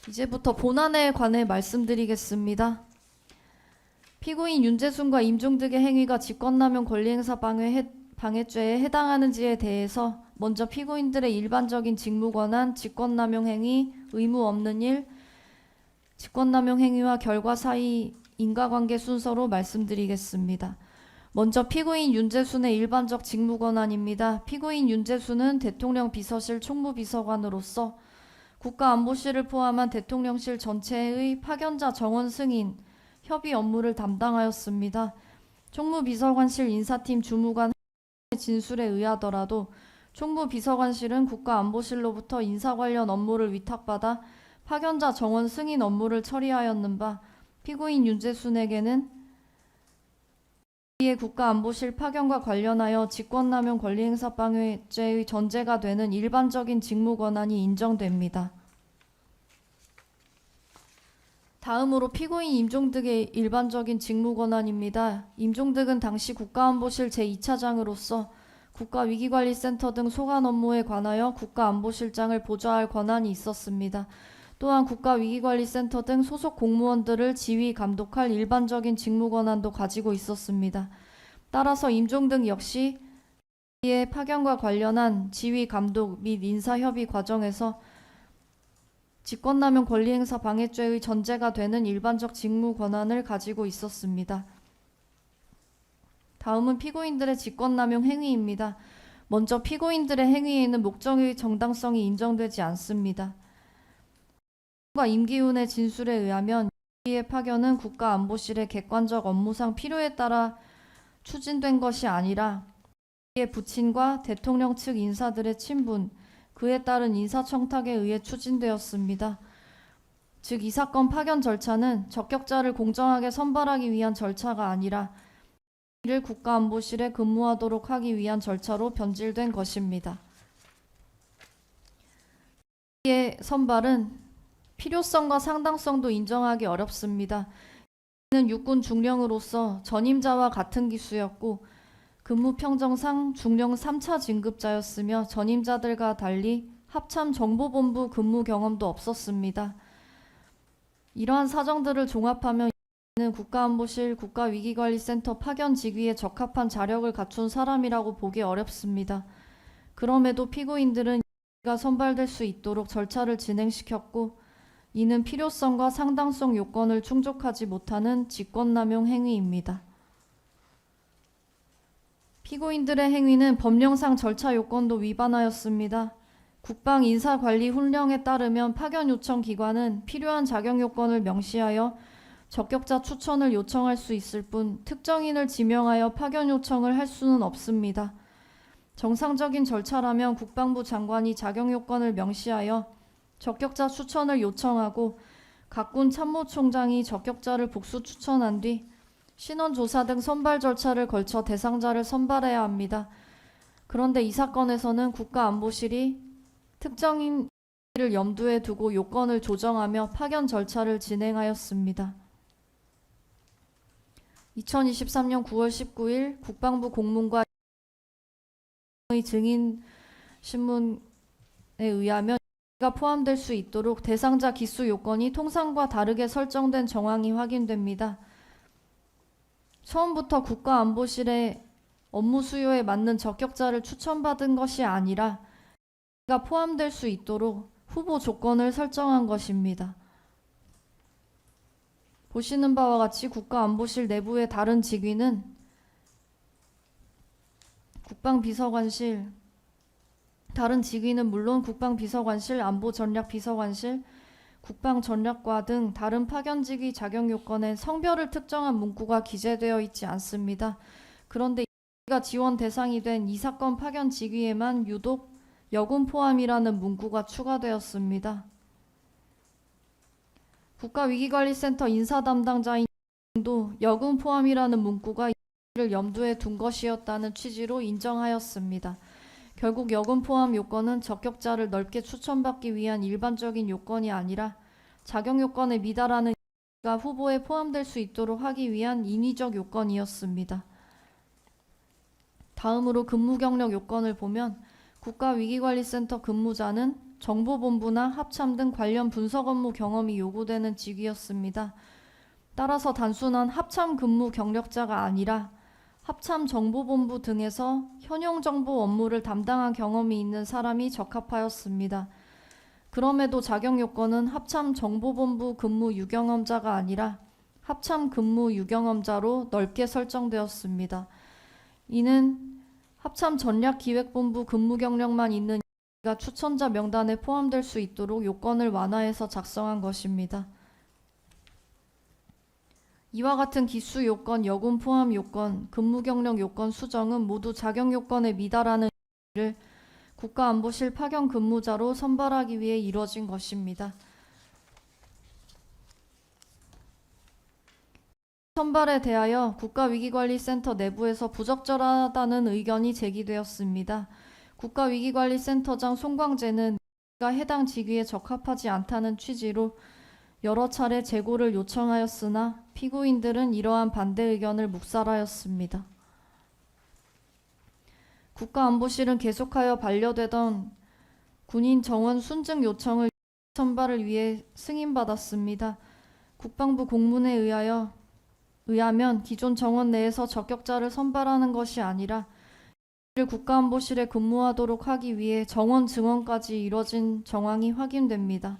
이제부터 본안에 관해 말씀드리겠습니다. 피고인 윤재순과 임종득의 행위가 직권남용 권리행사 방해죄에 해당하는지에 대해서 먼저 피고인들의 일반적인 직무권한, 직권남용 행위, 의무 없는 일, 직권남용 행위와 결과 사이 인과관계 순서로 말씀드리겠습니다. 먼저 피고인 윤재순의 일반적 직무권한입니다. 피고인 윤재순은 대통령 비서실 총무비서관으로서 국가안보실을 포함한 대통령실 전체의 파견자 정원 승인, 협의 업무를 담당하였습니다. 총무비서관실 인사팀 주무관 진술에 의하더라도 총무비서관실은 국가안보실로부터 인사 관련 업무를 위탁받아 파견자 정원 승인 업무를 처리하였는 바 피고인 윤재순에게는 이에 국가안보실 파견과 관련하여 직권남용 권리행사 방해죄의 전제가 되는 일반적인 직무권한이 인정됩니다. 다음으로 피고인 임종득의 일반적인 직무권한입니다. 임종득은 당시 국가안보실 제2차장으로서 국가위기관리센터 등 소관 업무에 관하여 국가안보실장을 보좌할 권한이 있었습니다. 또한 국가위기관리센터 등 소속 공무원들을 지휘 감독할 일반적인 직무권한도 가지고 있었습니다. 따라서 임종득 역시 이의 파견과 관련한 지휘 감독 및 인사협의 과정에서 직권남용 권리행사 방해죄의 전제가 되는 일반적 직무권한을 가지고 있었습니다. 다음은 피고인들의 직권남용 행위입니다. 먼저 피고인들의 행위에는 목적의 정당성이 인정되지 않습니다. 임기훈의 진술에 의하면 이의 파견은 국가안보실의 객관적 업무상 필요에 따라 추진된 것이 아니라 이의 부친과 대통령 측 인사들의 친분, 그에 따른 인사청탁에 의해 추진되었습니다. 즉, 이 사건 파견 절차는 적격자를 공정하게 선발하기 위한 절차가 아니라 이를 국가안보실에 근무하도록 하기 위한 절차로 변질된 것입니다. 이의 선발은 필요성과 상당성도 인정하기 어렵습니다. 이는 육군 중령으로서 전임자와 같은 기수였고 근무평정상 중령 3차 진급자였으며 전임자들과 달리 합참정보본부 근무 경험도 없었습니다. 이러한 사정들을 종합하면 이는 국가안보실 국가위기관리센터 파견 직위에 적합한 자력을 갖춘 사람이라고 보기 어렵습니다. 그럼에도 피고인들은 이가 선발될 수 있도록 절차를 진행시켰고 이는 필요성과 상당성 요건을 충족하지 못하는 직권남용 행위입니다. 피고인들의 행위는 법령상 절차 요건도 위반하였습니다. 국방인사관리훈령에 따르면 파견 요청 기관은 필요한 자격 요건을 명시하여 적격자 추천을 요청할 수 있을 뿐 특정인을 지명하여 파견 요청을 할 수는 없습니다. 정상적인 절차라면 국방부 장관이 자격 요건을 명시하여 적격자 추천을 요청하고 각군 참모총장이 적격자를 복수 추천한 뒤 신원조사 등 선발 절차를 걸쳐 대상자를 선발해야 합니다. 그런데 이 사건에서는 국가안보실이 특정인을 염두에 두고 요건을 조정하며 파견 절차를 진행하였습니다. 2023년 9월 19일 국방부 공문과 의 증인 신문에 의하면 가 포함될 수 있도록 대상자 기수 요건이 통상과 다르게 설정된 정황이 확인됩니다. 처음부터 국가안보실의 업무 수요에 맞는 적격자를 추천받은 것이 아니라 가 포함될 수 있도록 후보 조건을 설정한 것입니다. 보시는 바와 같이 국가안보실 내부의 다른 직위는 국방비서관실, 다른 직위는 물론 국방비서관실, 안보전략비서관실, 국방전략과 등 다른 파견직위 자격 요건에 성별을 특정한 문구가 기재되어 있지 않습니다. 그런데 이가 지원 대상이 된 이 사건 파견 직위에만 유독 여군 포함이라는 문구가 추가되었습니다. 국가위기관리센터 인사 담당자인 도 여군 포함이라는 문구가 이를 염두에 둔 것이었다는 취지로 인정하였습니다. 결국 여군 포함 요건은 적격자를 넓게 추천받기 위한 일반적인 요건이 아니라 자격 요건에 미달하는 가 후보에 포함될 수 있도록 하기 위한 인위적 요건이었습니다. 다음으로 근무 경력 요건을 보면 국가위기관리센터 근무자는 정보본부나 합참 등 관련 분석 업무 경험이 요구되는 직위였습니다. 따라서 단순한 합참 근무 경력자가 아니라 합참 정보본부 등에서 현용 정보 업무를 담당한 경험이 있는 사람이 적합하였습니다. 그럼에도 자격 요건은 합참 정보본부 근무 유경험자가 아니라 합참 근무 유경험자로 넓게 설정되었습니다. 이는 합참 전략기획본부 근무 경력만 있는 이가 추천자 명단에 포함될 수 있도록 요건을 완화해서 작성한 것입니다. 이와 같은 기수 요건, 여군 포함 요건, 근무 경력 요건 수정은 모두 자격 요건에 미달하는 이를 국가안보실 파견 근무자로 선발하기 위해 이뤄진 것입니다. 선발에 대하여 국가위기관리센터 내부에서 부적절하다는 의견이 제기되었습니다. 국가위기관리센터장 송광재는 그가 해당 직위에 적합하지 않다는 취지로 여러 차례 재고를 요청하였으나 피고인들은 이러한 반대 의견을 묵살하였습니다. 국가안보실은 계속하여 반려되던 군인 정원 순증 요청을 선발을 위해 승인받았습니다. 국방부 공문에 의하면 기존 정원 내에서 적격자를 선발하는 것이 아니라 이를 국가안보실에 근무하도록 하기 위해 정원 증원까지 이뤄진 정황이 확인됩니다.